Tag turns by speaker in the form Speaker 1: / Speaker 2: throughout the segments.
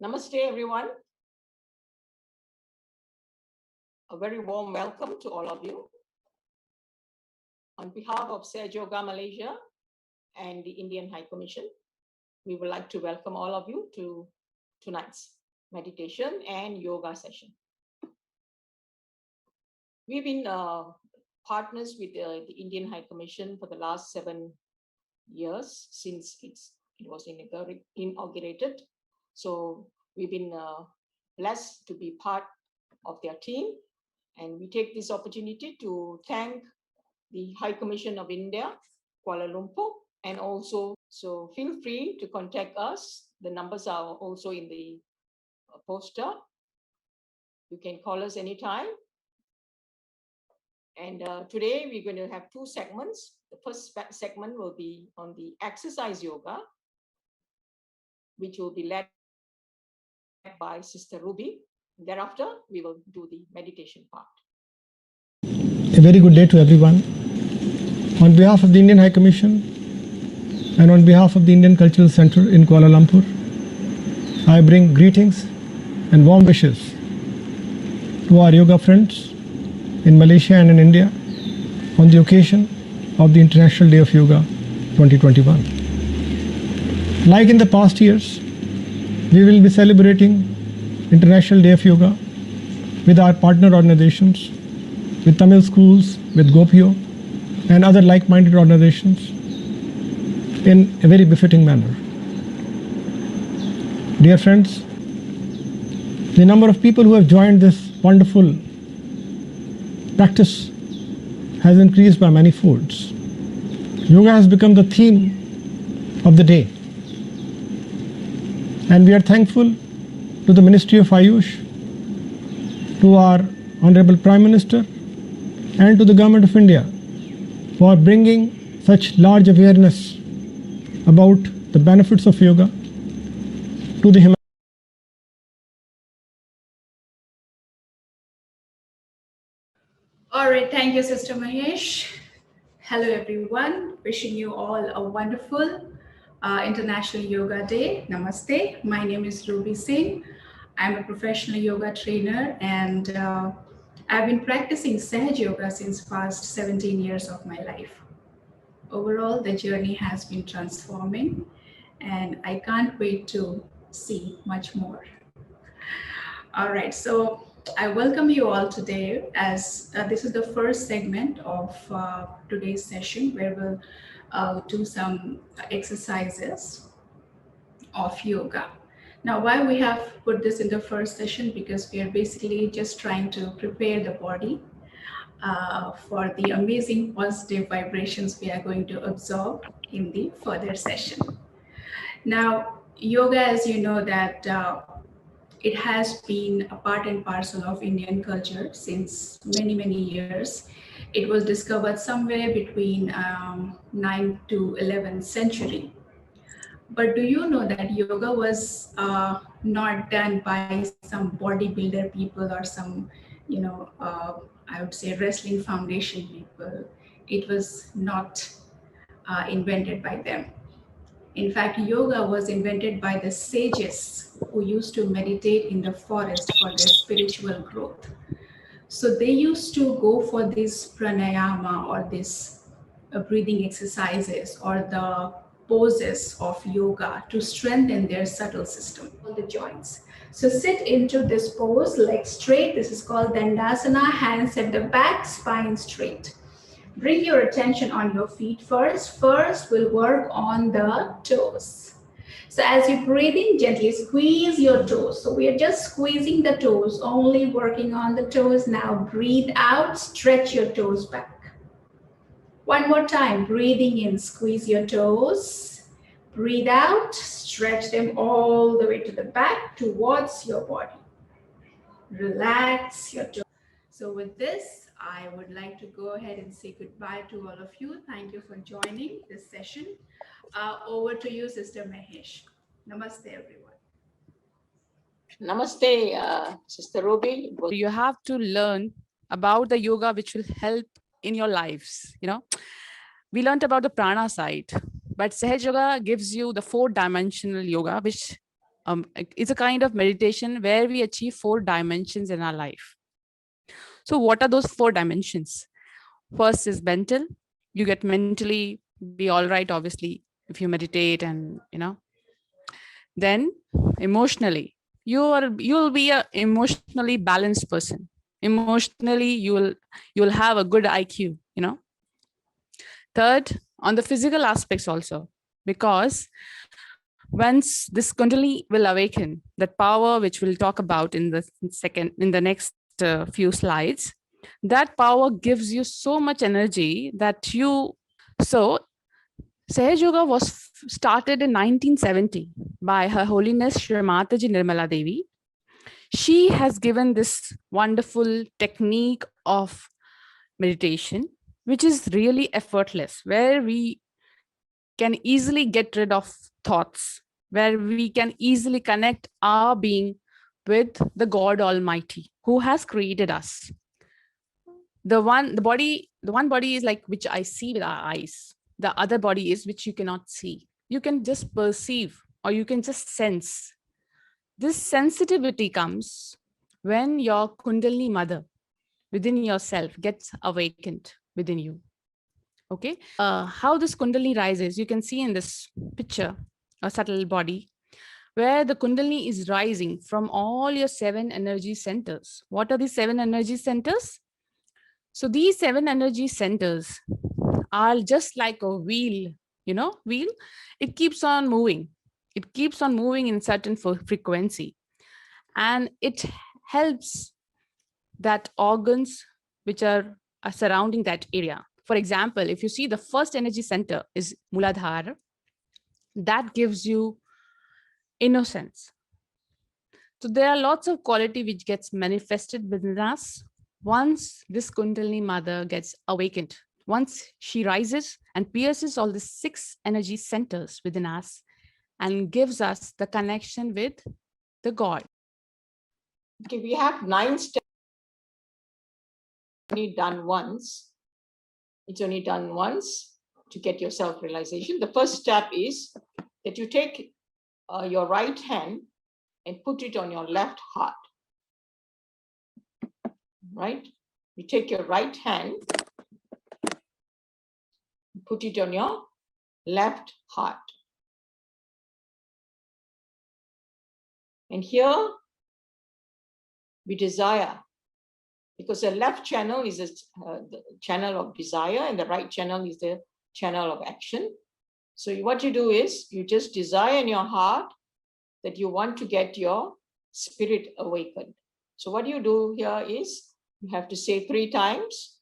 Speaker 1: Namaste, everyone. A very warm welcome to all of you. On behalf of Sage Yoga Malaysia and the Indian High Commission, we would like to welcome all of you to tonight's meditation and yoga session. We've been partners with the Indian High Commission for the last 7 years since it was inaugurated. So we've been blessed to be part of their team. And we take this opportunity to thank the High Commission of India, Kuala Lumpur, and also, so feel free to contact us. The numbers are also in the poster. You can call us anytime. And today we're going to have 2 segments. The first segment will be on the exercise yoga, which will be led by Sister Ruby. Thereafter, we will do the meditation part.
Speaker 2: A very good day to everyone. On behalf of the Indian High Commission and on behalf of the Indian Cultural Center in Kuala Lumpur, I bring greetings and warm wishes to our yoga friends in Malaysia and in India on the occasion of the International Day of Yoga 2021. Like in the past years, we will be celebrating International Day of Yoga with our partner organizations, with Tamil schools, with Gopio, and other like-minded organizations in a very befitting manner. Dear friends, the number of people who have joined this wonderful practice has increased by many folds. Yoga has become the theme of the day. And we are thankful to the Ministry of Ayush, to our Honorable Prime Minister, and to the Government of India for bringing such large awareness about the benefits of yoga to the humanity.
Speaker 3: All right, thank you, Sister Mahesh. Hello, everyone. Wishing you all a wonderful International Yoga Day. Namaste. My name is Ruby Singh. I'm a professional yoga trainer, and I've been practicing Sahaj Yoga since past 17 years of my life. Overall, the journey has been transforming, and I can't wait to see much more. All right, so I welcome you all today as this is the first segment of today's session where we'll do some exercises of yoga. Now, why we have put this in the first session? Because we are basically just trying to prepare the body for the amazing positive vibrations we are going to absorb in the further session. Now, yoga, as you know, that it has been a part and parcel of Indian culture since many, many years. It was discovered somewhere between 9th to 11th century. But do you know that yoga was not done by some bodybuilder people or some, I would say wrestling foundation people. It was not invented by them. In fact, yoga was invented by the sages who used to meditate in the forest for their spiritual growth. So they used to go for this pranayama or this breathing exercises or the poses of yoga to strengthen their subtle system, all the joints. So sit into this pose, legs straight. This is called Dandasana, hands at the back, spine straight. Bring your attention on your feet first. First, we'll work on the toes. So as you breathe in, gently squeeze your toes. So we are just squeezing the toes, only working on the toes. Now breathe out, stretch your toes back. One more time, breathing in, squeeze your toes. Breathe out, stretch them all the way to the back towards your body. Relax your toes. So with this, I would like to go ahead and say goodbye to all of you. Thank you for joining this session. Over to you, Sister Mahesh. Namaste, everyone.
Speaker 1: Namaste, Sister Ruby.
Speaker 4: You have to learn about the yoga which will help in your lives. We learned about the prana side, but Sahaj Yoga gives you the 4-dimensional yoga, which It's a kind of meditation where we achieve 4 dimensions in our life. So what are those 4 dimensions? First is mental. You get mentally be all right, obviously, if you meditate and, then emotionally, you'll be a emotionally balanced person. Emotionally, you'll have a good IQ, Third, on the physical aspects also, because once this Kundalini will awaken, that power which we'll talk about in the next few slides, that power gives you so much energy that so Sahaj Yoga was started in 1970 by Her Holiness Shri Mataji Nirmala Devi. She has given this wonderful technique of meditation, which is really effortless, where we can easily get rid of thoughts, where we can easily connect our being with the God Almighty who has created us. The one body is like which I see with our eyes. The other body is which you cannot see. You can just perceive or you can just sense. This sensitivity comes when your Kundalini mother within yourself gets awakened within you. Okay. How this Kundalini rises, you can see in this picture, a subtle body, where the Kundalini is rising from all your 7 energy centers. What are these 7 energy centers? So these 7 energy centers are just like a wheel, wheel. It keeps on moving. It keeps on moving in certain frequency. And it helps that organs which are surrounding that area. For example, if you see the first energy center is Muladhara, that gives you innocence. So there are lots of quality which gets manifested within us once this Kundalini mother gets awakened. Once she rises and pierces all the 6 energy centers within us and gives us the connection with the God.
Speaker 1: Okay, we have 9 steps. Only done once. It's only done once to get your self-realization. The first step is that you take your right hand and put it on your left heart. Right? You take your right hand, put it on your left heart. And here we desire, because the left channel is the channel of desire and the right channel is the channel of action. So what you do is you just desire in your heart that you want to get your spirit awakened. So what you do here is you have to say 3 times,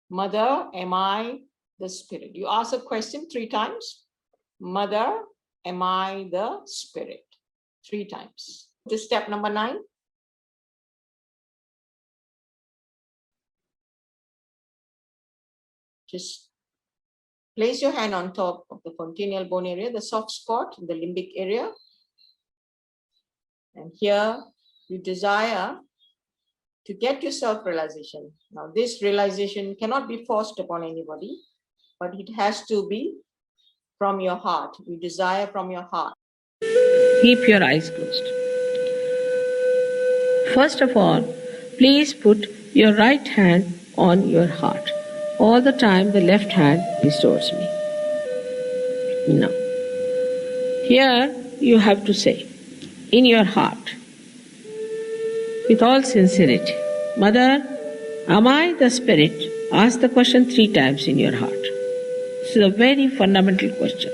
Speaker 1: Mother, am I the spirit? You ask a question 3 times. Mother, am I the spirit? 3 times. To step number 9. Just place your hand on top of the fontanel bone area, the soft spot in the limbic area. And here you desire to get your self-realization. Now, this realization cannot be forced upon anybody, but it has to be from your heart. You desire from your heart.
Speaker 5: Keep your eyes closed. First of all, please put your right hand on your heart. All the time, the left hand is towards me. Now, here you have to say, in your heart, with all sincerity, Mother, am I the spirit? Ask the question 3 times in your heart. This is a very fundamental question.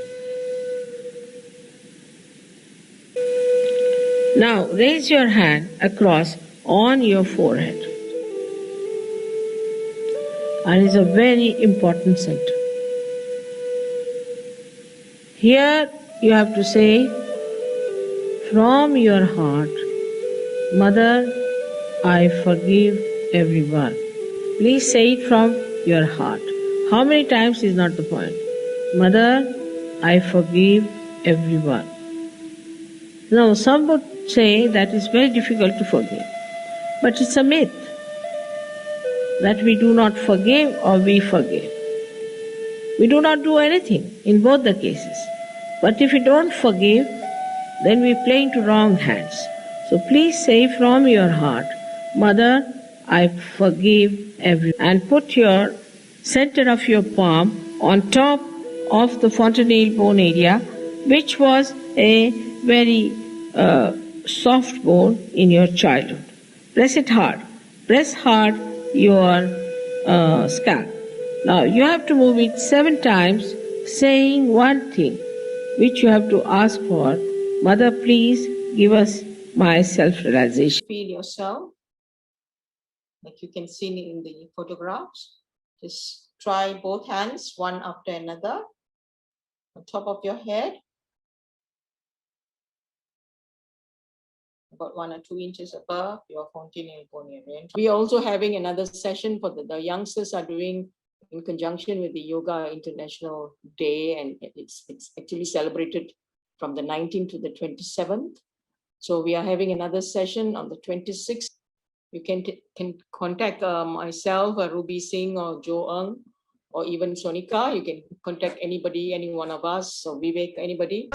Speaker 5: Now raise your hand across on your forehead. And it's a very important center. Here you have to say, from your heart, Mother, I forgive everyone. Please say it from your heart. How many times is not the point. Mother, I forgive everyone. Now, some would say that it's very difficult to forgive. But it's a myth that we do not forgive or we forgive. We do not do anything in both the cases. But if we don't forgive, then we play into wrong hands. So please say from your heart, Mother, I forgive everyone. And put your center of your palm on top of the fontanelle bone area, which was a very soft bone in your childhood. Press it hard. Press hard your scalp. Now you have to move it 7 times, saying one thing, which you have to ask for. Mother, please give us my self-realization.
Speaker 1: Feel yourself, like you can see in the photographs. Just try both hands, one after another, on top of your head, about 1 or 2 inches above your fontanelle bone area. We are also having another session for the youngsters are doing in conjunction with the Yoga International Day, and it's actually celebrated from the 19th to the 27th. So we are having another session on the 26th. You can contact myself, Ruby Singh, or Jo Eng, or even Sonika. You can contact anybody, any one of us, or Vivek, anybody.